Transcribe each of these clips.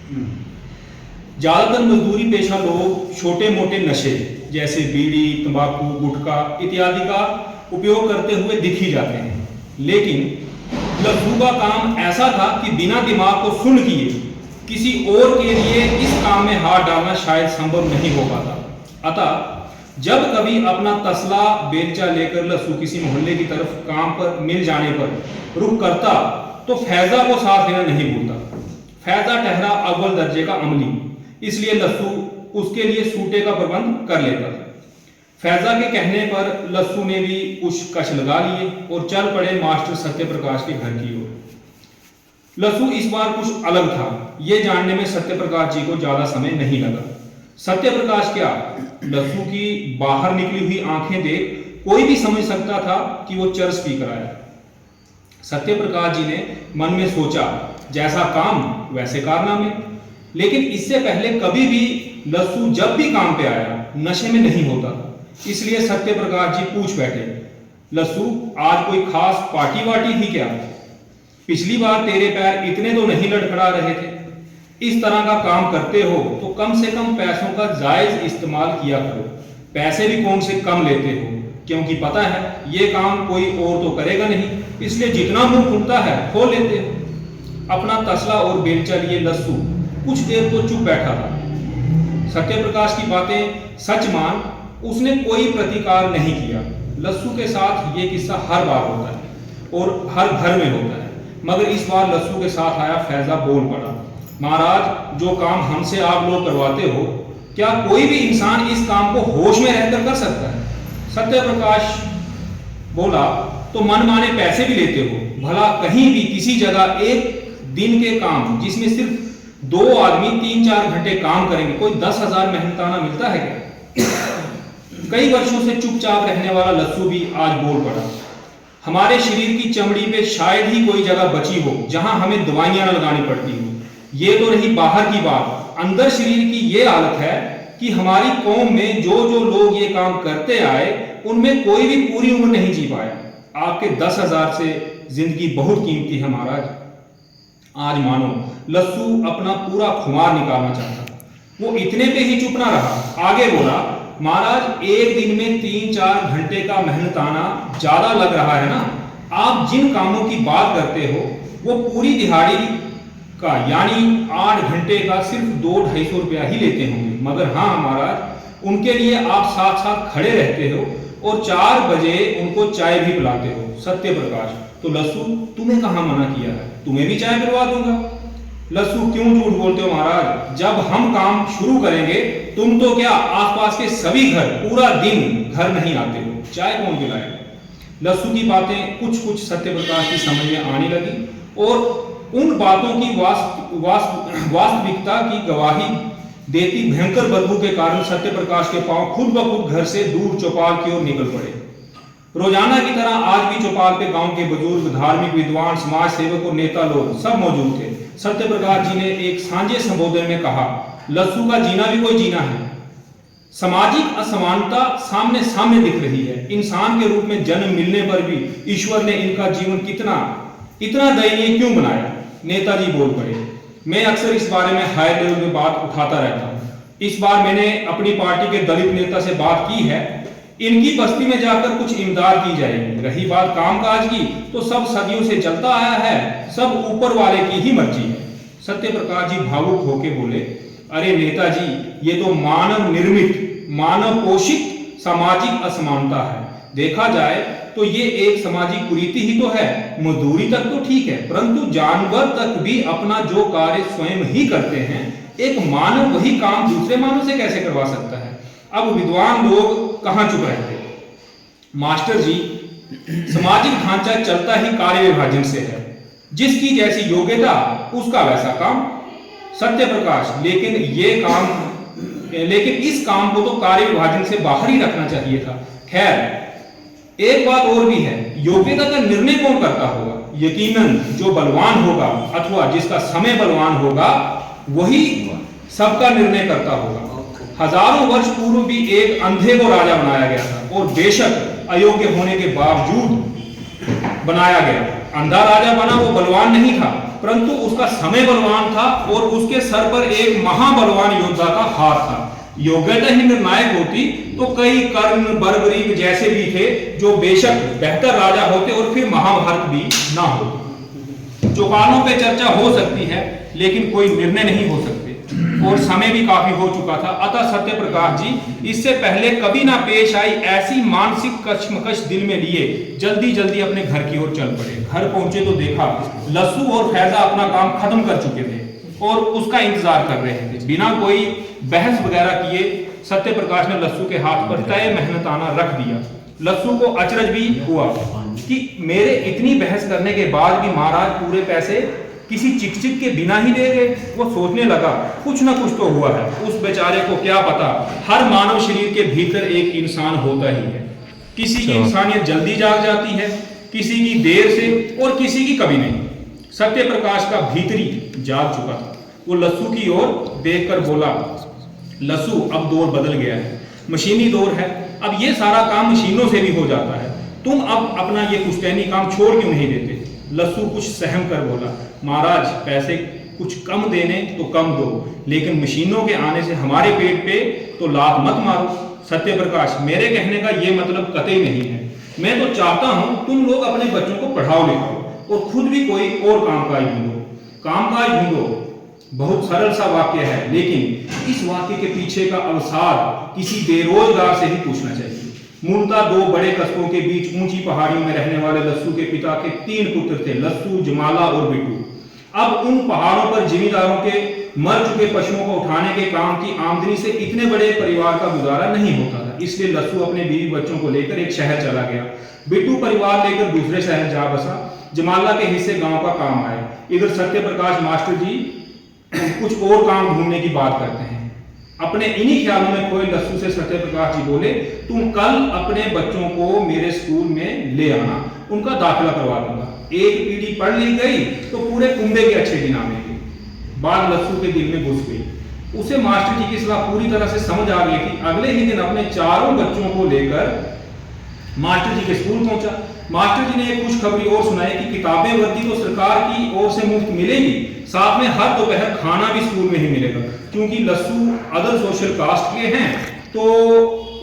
ज्यादातर मजदूरी पेशा लोग छोटे मोटे नशे जैसे बीड़ी, तंबाकू, गुटखा इत्यादि का उपयोग करते हुए दिख ही जाते हैं, लेकिन लड्डू का काम ऐसा था कि बिना दिमाग को सुन किए किसी और के लिए इस काम में हाथ डालना शायद संभव नहीं हो पाता। अतः जब कभी अपना तसला बेलचा लेकर लस्सू किसी मोहल्ले की तरफ काम पर मिल जाने पर रुक करता तो फैजा को साथ लेना नहीं भूलता। फैजा ठहरा अव्वल दर्जे का अमली, इसलिए लस्सू उसके लिए सूटे का प्रबंध कर लेता। फैजा के कहने पर लस्सू ने भी कुछ कश लगा लिए और चल पड़े मास्टर सत्यप्रकाश के घर की ओर। लस्सू इस बार कुछ अलग था, यह जानने में सत्यप्रकाश जी को ज्यादा समय नहीं लगा। सत्यप्रकाश क्या, लस्सू की बाहर निकली हुई आंखें देख कोई भी समझ सकता था कि वो चर्च पीकर आया। सत्यप्रकाश जी ने मन में सोचा, जैसा काम वैसे कारनामे। लेकिन इससे पहले कभी भी लस्सू जब भी काम पे आया नशे में नहीं होता, इसलिए सत्यप्रकाश जी पूछ बैठे, लस्सू आज कोई खास पार्टी वार्टी थी क्या? पिछली बार तेरे पैर इतने तो नहीं लड़खड़ा रहे थे। इस तरह का काम करते हो तो कम से कम पैसों का जायज इस्तेमाल किया करो। पैसे भी कौन से कम लेते हो, क्योंकि पता है ये काम कोई और तो करेगा नहीं, इसलिए जितना मुंह खुलता है खोल लेते हो। अपना तसला और बेलचा लिए लस्सू कुछ देर तो चुप बैठा था। सत्यप्रकाश की बातें सच मान उसने कोई प्रतिकार नहीं किया। लस्सू के साथ ये किस्सा हर बार होता है और हर घर में होता है, मगर इस बार लस्सू के साथ आया फैजा बोल पड़ा, महाराज जो काम हमसे आप लोग करवाते हो, क्या कोई भी इंसान इस काम को होश में रहकर कर सकता है? सत्यप्रकाश बोला, तो मन माने पैसे भी लेते हो, भला कहीं भी किसी जगह एक दिन के काम जिसमें सिर्फ 2 आदमी 3-4 घंटे काम करेंगे, कोई 10,000 मेहनताना मिलता है क्या? कई वर्षों से चुपचाप रहने वाला लस्सू भी आज बोल पड़ा, हमारे शरीर की चमड़ी पे शायद ही कोई जगह बची हो जहां हमें दवाइयां न लगानी पड़ती हो। ये तो रही बाहर की बात, अंदर शरीर की ये हालत है कि हमारी कौम में जो जो लोग ये काम करते आए उनमें कोई भी पूरी उम्र नहीं जी पाया। आपके 10,000 से जिंदगी बहुत कीमती है महाराज। आज मानो लस्सू अपना पूरा खुमार निकालना चाहता। वो इतने पे ही चुप ना रहा, आगे बोला, महाराज एक दिन में 3-4 घंटे का मेहनताना ज्यादा लग रहा है ना? आप जिन कामों की बात करते हो वो पूरी दिहाड़ी का यानी 8 घंटे का सिर्फ 200-250 रुपया ही लेते होंगे, मगर हाँ महाराज उनके लिए आप साथ साथ खड़े रहते हो और 4 बजे उनको चाय भी पिलाते हो। सत्यप्रकाश, तो लस्सू तुम्हें कहां मना किया है, तुम्हें भी चाय पिलवा दूंगा। लस्सू, क्यों झूठ बोलते हो महाराज, जब हम काम शुरू करेंगे तुम तो क्या आसपास के सभी घर पूरा दिन घर नहीं आते हो, चाय कौन पिलाएगा? लस्सू की बातें कुछ कुछ सत्यप्रकाश की समझ में आने लगी और उन बातों की वास्तविकता की गवाही देती भयंकर बदबू के कारण सत्यप्रकाश के पांव खुद ब खुद घर से दूर चौपाल की ओर निकल पड़े। रोजाना की तरह आज भी चौपाल पे गांव के बुजुर्ग, धार्मिक विद्वान, समाज सेवक और नेता लोग सब मौजूद थे। सत्यप्रकाश जी ने एक सांझे संबोधन में कहा, लस्सू का जीना भी कोई जीना है। सामाजिक असमानता सामने सामने दिख रही है। इंसान के रूप में जन्म मिलने पर भी ईश्वर ने इनका जीवन इतना दयनीय क्यों बनाया? नेताजी बोल पड़े, मैं अक्सर इस बारे में हाई लेवल में बात उठाता रहता हूँ। इस बार मैंने अपनी पार्टी के दलित नेता से बात की है, इनकी बस्ती में जाकर कुछ इमदाद की जाएगी। रही बात कामकाज की, तो सब सदियों से चलता आया है, सब ऊपर वाले की ही मर्जी है। सत्यप्रकाश जी भावुक होके बोले, अरे नेताजी, ये तो मानव निर्मित, मानव पोषित सामाजिक असमानता है। देखा जाए तो ये एक सामाजिक कुरीति ही तो है। मजदूरी तक तो ठीक है, परंतु जानवर तक भी अपना जो कार्य स्वयं ही करते हैं, एक मानव वही काम दूसरे मानव से कैसे करवा सकता है? अब विद्वान लोग कहां चुप रहते? मास्टर जी, सामाजिक ढांचा चलता ही कार्य विभाजन से है, जिसकी जैसी योग्यता उसका वैसा काम। सत्यप्रकाश, लेकिन इस काम को तो कार्य विभाजन से बाहर ही रखना चाहिए था। खैर, एक बात और भी है, योग्यता का निर्णय कौन करता होगा? यकीनन जो बलवान होगा अथवा जिसका समय बलवान होगा वही सबका निर्णय करता होगा। हजारों वर्ष पूर्व भी एक अंधे को राजा बनाया गया था और बेशक अयोग्य होने के बावजूद बनाया गया। अंधा राजा बना, वो बलवान नहीं था, परंतु उसका समय बलवान था और उसके सर पर एक महाबलवान योद्धा का हाथ था। योग्यता ही निर्णायक होती तो कई कर्ण बर्बरीक जैसे भी थे जो बेशक बेहतर राजा होते और फिर महाभारत भी ना होती। चौपालों पे चर्चा हो सकती है लेकिन कोई निर्णय नहीं हो सकते और समय भी काफी हो चुका था। अतः सत्यप्रकाश जी इससे पहले कभी ना पेश आई ऐसी मानसिक कश्मकश दिल में लिए जल्दी जल्दी अपने घर की ओर चल पड़े। घर पहुंचे तो देखा लस्सू और फैजा अपना काम खत्म कर चुके थे और उसका इंतजार कर रहे थे। बिना कोई बहस वगैरह किए सत्यप्रकाश ने लस्सू के हाथ पर तय मेहनताना रख दिया। लस्सू को अचरज भी हुआ कि मेरे इतनी बहस करने के बाद भी महाराज पूरे पैसे किसी चिकचिक के बिना ही दे गए। वो सोचने लगा कुछ ना कुछ तो हुआ है। उस बेचारे को क्या पता, हर मानव शरीर के भीतर एक इंसान होता ही है। किसी की इंसानियत जल्दी जाग जाती है, किसी की देर से और किसी की कभी नहीं। सत्यप्रकाश का भीतरी जाग चुका था। वो लस्सू की ओर देखकर बोला, लस्सू अब दौर बदल गया है, मशीनी दौर है। अब ये सारा काम मशीनों से भी हो जाता है। तुम अब अपना ये पुश्तैनी काम छोड़ क्यों नहीं देते? लस्सू कुछ सहम कर बोला, महाराज पैसे कुछ कम देने तो कम दो, लेकिन मशीनों के आने से हमारे पेट पे तो लात मत मारो। सत्यप्रकाश मेरे कहने का ये मतलब कतई नहीं है। मैं तो चाहता हूं तुम लोग अपने बच्चों को पढ़ाओ लिखाओ और खुद भी कोई और कामकाज ढूंढो। कामकाज ढूंढो बहुत सरल सा वाक्य है, लेकिन इस वाक्य के पीछे का अवसाद किसी बेरोजगार से ही पूछना चाहिए। मूलतः दो बड़े कस्बों के बीच ऊंची पहाड़ियों में रहने वाले लस्सू के पिता के 3 पुत्र थे, लस्सू, जमाला और बिट्टू। अब उन पहाड़ों पर जिमीदारों के मर चुके पशुओं को उठाने के काम की आमदनी से इतने बड़े परिवार का गुजारा नहीं होता था। इसलिए लस्सू अपने बीवी बच्चों को लेकर एक शहर चला गया। बिट्टू परिवार लेकर दूसरे शहर जा बसा। जमाला के हिस्से गांव का काम आए। इधर सत्यप्रकाश मास्टर जी कुछ और काम ढूंढने की बात करते हैं। अपने इन्हीं ख्यालों में खोए लस्सू से सत्यप्रकाश जी बोले, तुम कल अपने बच्चों को मेरे स्कूल में ले आना, उनका दाखिला करवा दूंगा। एक पीढ़ी पढ़ ली गई तो पूरे कुंबे के अच्छे दिन आएंगे। बात लस्सू के दिल में घुस गई। उसे मास्टर जी की सलाह पूरी तरह से समझ आ गई थी। अगले ही दिन अपने चारों बच्चों को लेकर मास्टर जी के स्कूल पहुंचा। मास्टर जी ने एक खुशखबरी और सुनाई कि किताबें वर्दी तो सरकार की ओर से मुफ्त मिलेगी, साथ में हर दोपहर खाना भी स्कूल में ही मिलेगा। क्योंकि लस्सू अदर सोशल कास्ट के हैं तो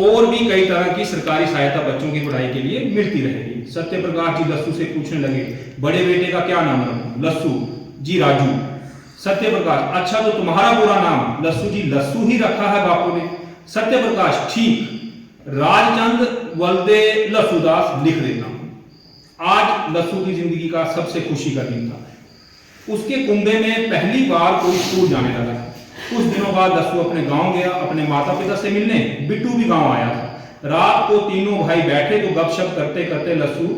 और भी कई तरह की सरकारी सहायता बच्चों की पढ़ाई के लिए मिलती रहेगी। सत्यप्रकाश जी लस्सू से पूछने लगे, बड़े बेटे का क्या नाम रखूं? लस्सू जी राजू। सत्यप्रकाश अच्छा तो तुम्हारा पूरा नाम? लस्सू जी लस्सू ही रखा है बापू ने। सत्यप्रकाश ठीक, राजचंद वल्दे लस्सूदास लिख देता हूं। आज लस्सू की जिंदगी का सबसे खुशी का दिन था। उसके कुंबे में पहली बार कोई स्कूल जाने लगा। कुछ दिनों बाद लस्सू अपने गांव गया अपने माता पिता से मिलने। बिट्टू भी गांव आया था। रात को तीनों भाई बैठे तो गपशप करते करते लस्सू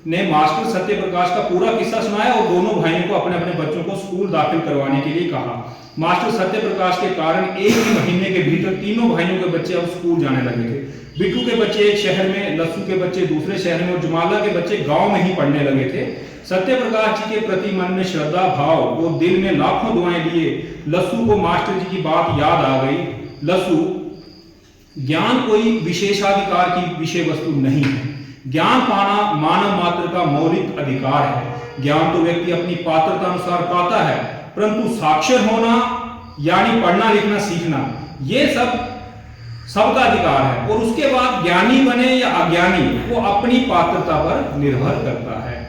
ने मास्टर सत्यप्रकाश का पूरा किस्सा सुनाया और दोनों भाइयों को अपने अपने बच्चों को स्कूल दाखिल करवाने के लिए कहा। मास्टर सत्यप्रकाश के कारण एक ही महीने के भीतर तीनों भाइयों के बच्चे अब स्कूल जाने लगे थे। बिट्टू के बच्चे एक शहर में, लस्सू के बच्चे दूसरे शहर में और जमाला के बच्चे गांव में ही पढ़ने लगे थे। सत्यप्रकाश जी के प्रति मन में श्रद्धा भाव और दिल में लाखों दुआएं लिए लस्सू को मास्टर जी की बात याद आ गई। लस्सू, ज्ञान कोई विशेषाधिकार की विषय वस्तु नहीं है। ज्ञान पाना मानव मात्र का मौलिक अधिकार है। ज्ञान तो व्यक्ति अपनी पात्रता अनुसार पाता है, परंतु साक्षर होना यानी पढ़ना लिखना सीखना ये सबका अधिकार है। और उसके बाद ज्ञानी बने या अज्ञानी वो अपनी पात्रता पर निर्भर करता है।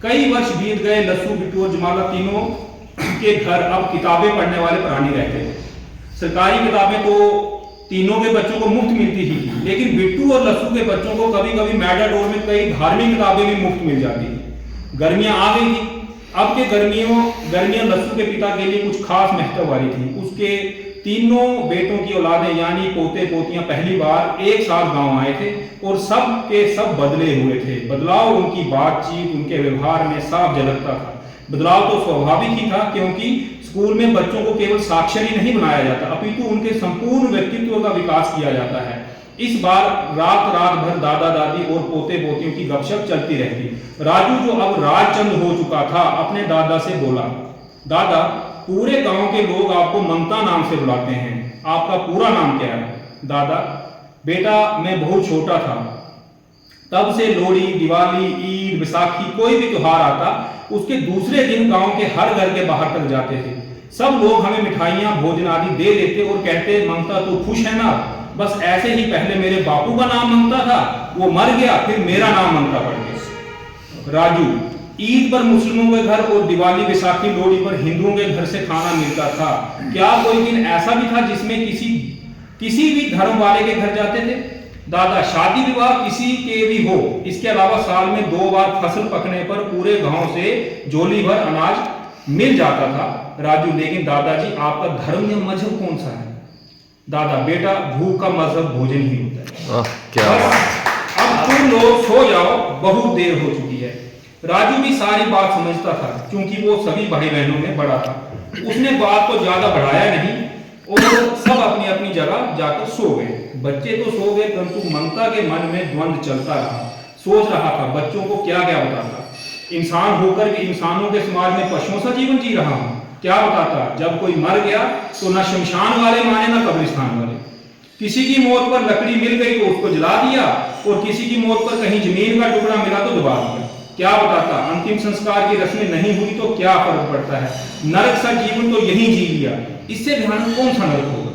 कई वर्ष बीत गए। लस्सू, बिट्टू और जमाला तीनों के घर अब किताबें पढ़ने वाले प्राणी रहते थे। सरकारी किताबें तो तीनों के बच्चों को मुफ्त मिलती थी, लेकिन बिट्टू और लस्सू के बच्चों को कभी कभी मैटाडोर में कई धार्मिक किताबें भी मुफ्त मिल जाती थी। गर्मियां आ गई थी। अब के गर्मियां लस्सू के पिता के लिए कुछ खास महत्व वाली थी। उसके तीनों बेटों की औलादें यानी पोते पोतियां पहली बार एक साथ गांव आए थे और सब के सब बदले हुए थे। बदलाव उनकी बातचीत, उनके व्यवहार में साफ झलकता था। बदलाव तो स्वाभाविक ही था, क्योंकि स्कूल में बच्चों को केवल साक्षर ही नहीं बनाया जाता, अपितु उनके संपूर्ण व्यक्तित्व का विकास किया जाता है। इस बार रात भर दादा दादी और पोते पोतियों की गपशप चलती रहती। राजू, जो अब राजचंद हो चुका था, अपने दादा से बोला, दादा पूरे गांव के लोग आपको ममता नाम से बुलाते हैं, आपका पूरा नाम क्या है? दादा, बेटा मैं बहुत छोटा था तब से लोहड़ी, दिवाली, ईद, बैसाखी कोई भी त्योहार आता उसके दूसरे दिन गांव के हर घर के बाहर तक जाते थे। सब लोग हमें मिठाइयां भोजन आदि दे देते और कहते, ममता तू खुश है ना? बस ऐसे ही पहले मेरे बापू का नाम ममता था, वो मर गया, फिर मेरा नाम ममता पड़ गया। राजू, ईद पर मुस्लिमों के घर और दिवाली, बैसाखी, लोहड़ी पर हिंदुओं के घर से खाना मिलता था। क्या कोई दिन ऐसा भी था जिसमें किसी भी धर्म वाले के घर जाते थे? दादा, शादी विवाह किसी के भी हो, इसके अलावा साल में 2 बार फसल पकने पर पूरे गांव से झोली भर अनाज मिल जाता था। राजू, लेकिन दादाजी आपका धर्म या मजहब कौन सा है? दादा, बेटा भूख का मजहब भोजन ही होता है। क्या अब तुम लोग सो जाओ, बहुत देर हो चुकी है। राजू भी सारी बात समझता था, क्योंकि वो सभी भाई बहनों में बड़ा था। उसने बात को ज्यादा बढ़ाया नहीं और सब अपनी अपनी जगह जाकर सो गए। बच्चे तो सो गए, परंतु ममता के मन में द्वंद्व चलता रहा। सोच रहा था बच्चों को क्या क्या बताता। इंसान होकर भी इंसानों के समाज में पशुओं सा जीवन जी रहा हूं, क्या बताता? जब कोई मर गया तो न शमशान वाले माने न कब्रिस्तान वाले। किसी की मौत पर लकड़ी मिल गई तो उसको जला दिया, और किसी की मौत पर कहीं जमीन का टुकड़ा मिला तो दबा दिया। क्या बताता? अंतिम संस्कार की रस्में नहीं हुई तो क्या फर्क पड़ता है? नरक सा जीवन तो यही जी लिया, इससे भयानक कौन सा नरक होगा?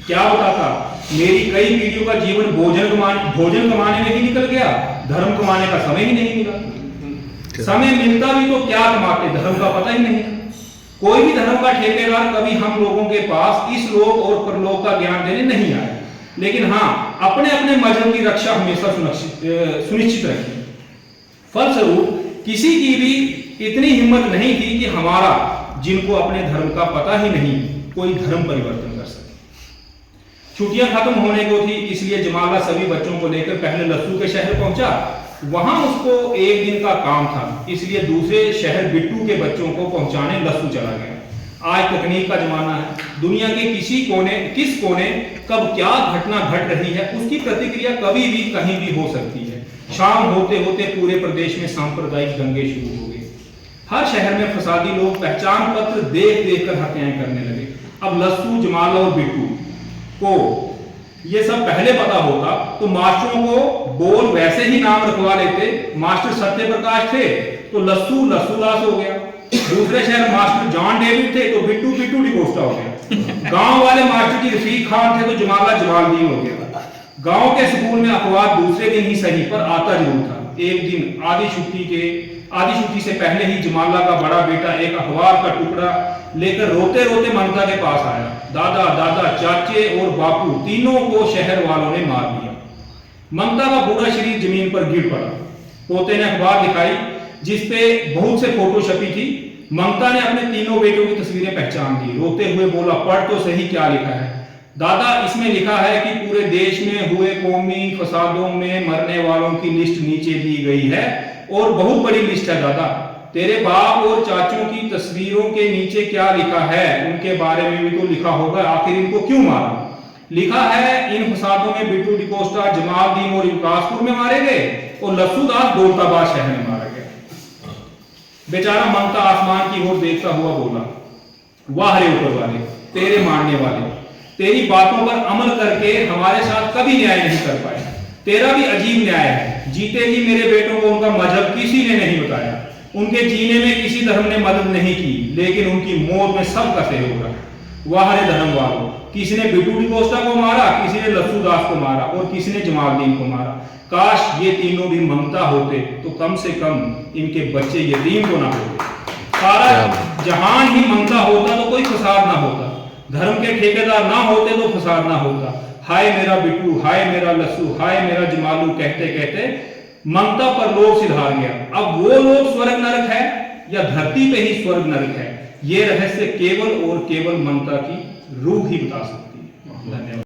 क्या बताता? मेरी कई पीढ़ियों का जीवन भोजन कमाने में ही निकल गया, धर्म कमाने का समय ही नहीं मिला। समय मिलता भी तो क्या कमाते, धर्म का पता ही नहीं। कोई भी धर्म का ठेकेदार कभी हम लोगों के पास इस लोक और परलोक का ज्ञान देने नहीं आया, लेकिन हाँ, अपने अपने मजहब की रक्षा हमेशा सुनिश्चित रखी। फलस्वरूप किसी की भी इतनी हिम्मत नहीं थी कि हमारा, जिनको अपने धर्म का पता ही नहीं, कोई धर्म परिवर्तन कर सके। छुट्टियां खत्म होने को थी, इसलिए जमाला सभी बच्चों को लेकर पहले लस्सू के शहर पहुंचा। वहां उसको एक दिन का काम था, इसलिए दूसरे शहर बिट्टू के बच्चों को पहुंचाने लस्सू चला गया। आज तकनीक का जमाना है, दुनिया के किस कोने कब क्या घटना घट रही है, उसकी प्रतिक्रिया कभी भी कहीं भी हो सकती है। शाम होते होते पूरे प्रदेश में सांप्रदायिक दंगे शुरू हो गए। हर शहर में फसादी लोग पहचान पत्र देख देख कर हत्याएं करने लगे। अब लस्सू, जमाला और बिट्टू को ये सब पहले पता होता तो मास्टरों को बोल वैसे ही नाम रखवा लेते। मास्टर सत्य प्रकाश थे तो लस्सू लस्सूदास हो गया। दूसरे शहर मास्टर जॉन डेविड थे तो बिट्टू बिट्टू डिकोस्टा हो गया। गांव वाले मास्टर की रफीक खान थे तो जमाला जमालदीन हो गया। गांव के स्कूल में अखबार दूसरे दिन ही सही पर आता जरूर था। एक दिन आधी छुट्टी से पहले ही जमाला का बड़ा बेटा एक अखबार का टुकड़ा लेकर रोते रोते ममता के पास आया। दादा, दादा, चाचे और बापू तीनों को शहर वालों ने मार दिया। ममता का पूरा शरीर जमीन पर गिर पड़ा। पोते ने अखबार दिखाई जिसपे बहुत से फोटो छपी थी। ममता ने अपने तीनों बेटों की तस्वीरें पहचान दी। रोते हुए बोला, पढ़ तो सही, क्या लिखा है? दादा, इसमें लिखा है कि पूरे देश में हुए कौमी फसादों में मरने वालों की लिस्ट नीचे दी गई है, और बहुत बड़ी लिस्ट है। दादा, तेरे बाप और चाचों की तस्वीरों के नीचे क्या लिखा है? उनके बारे में भी तो लिखा होगा, आखिर इनको क्यों मारा? लिखा है, इन फसादों में बिट्टू डिकोस्टा, जमालदीन और विकासपुर में मारे गए और लस्सूदास दौलताबाद शहर में मारा गया। बेचारा ममता आसमान की ओर देखता हुआ बोला, वाह रे ऊपर वाले, तेरे मानने वाले, तेरी बातों पर अमल करके हमारे साथ कभी न्याय नहीं कर पाए। तेरा भी अजीब न्याय है। जीते जी मेरे बेटों को उनका मजहब किसी ने नहीं बताया, उनके जीने में किसी धर्म ने मदद नहीं की, लेकिन उनकी मौत में सबका सहयोग रहा। वाह रे धर्म वालों, किसी ने बिट्टू डिकोस्टा को मारा, किसी ने लस्सूदास को मारा और किसी ने जमालदीन को मारा। काश ये तीनों भी ममता होते तो कम से कम इनके बच्चे यतीम तो ना होते। सारा जहान ही ममता होता तो कोई फसाद ना होता, धर्म के ठेकेदार ना होते तो फसाद ना होता। हाय मेरा बिट्टू, हाय मेरा लस्सू, हाय मेरा जमालू कहते कहते ममता पर लोक सिधार गया। अब वो लोक स्वर्ग नरक है या धरती पे ही स्वर्ग नरक है, ये रहस्य केवल और केवल ममता की रूह ही बता सकती है। धन्यवाद।